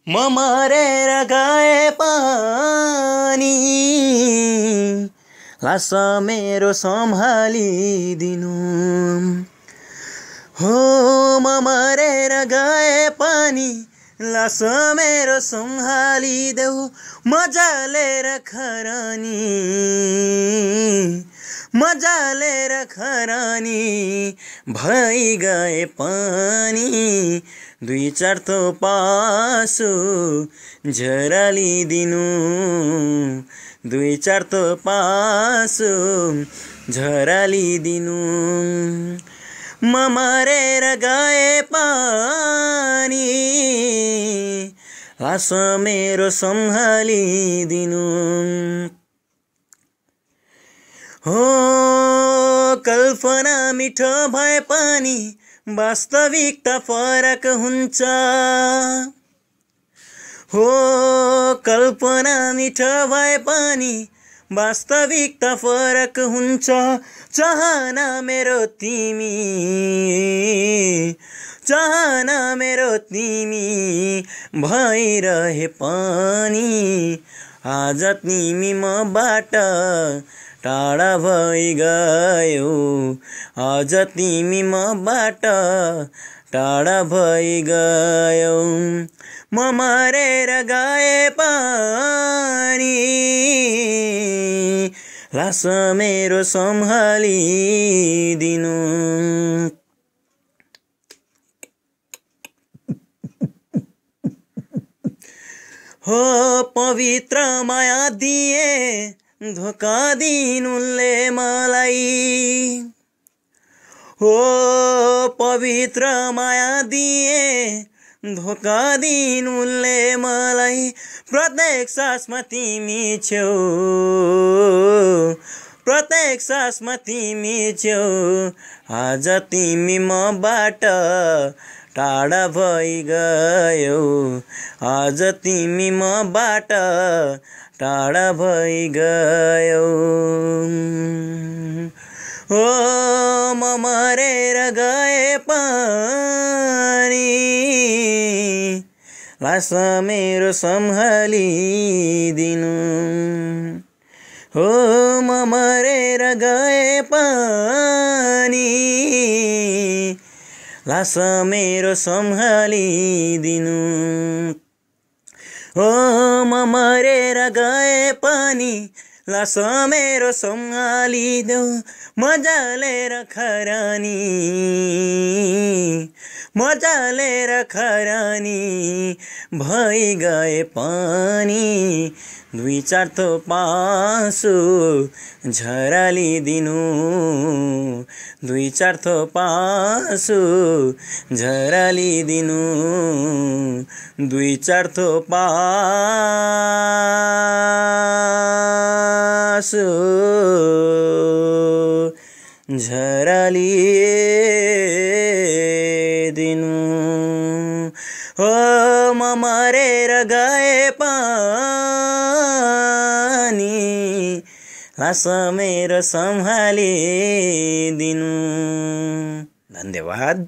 म मरेर गए पनि लास मेरो सम्हालिदिनु हो म मरेर गए पनि लास मेरो सम्हालिदेऊ मजाले खरानी भइ गए पनि दुई चार थोपा आँसु झरालिदिनु दुई चार थोपा आँसु झरालिदिनु म मरेर गए पनि लास मेरो सम्हालिदिनु हो कल्पना मिठो भए पनि वास्तविकता फरक हुन्छ हो कल्पना मिठो भए पनि वास्तविकता फरक हुन्छ चाहना मेरो तिमी भइरहे पनि आज तिमी मबाट टाढा भइगयौ आज तिमी मबाट टाढा भइगयौ म मरेर गए पनि लास मेरो सम्हालिदिनु हो पवित्र माया दिए धोका दिनुले मलाई हो पवित्र माया दिए धोका दिनुले मलाई प्रत्येक सासमा तिमी छेउ प्रत्येक सासमा तिमी छेउ आज तिमी मबाट टाढा भइगयौ आज तिमी मबाट टाढा भइगयौ हो म मरेर गए पनि लास मेरो सम्हालिदिनु हो म मरेर गए पनि लास मेरो सम्हालिदिनु हो म मरेर गए पनि लास मेरो सम्हालिदेऊ मजाले खरानी भइ गए पनि दुई चार थोपा आँसु झरालिदिनु दुई चार थोपा आँसु झरालिदिनु दुई चार थोपा आँसु झरालिदिनु हो म मरेर गए पनि लास मेरो सम्हालिदिनु। धन्यवाद।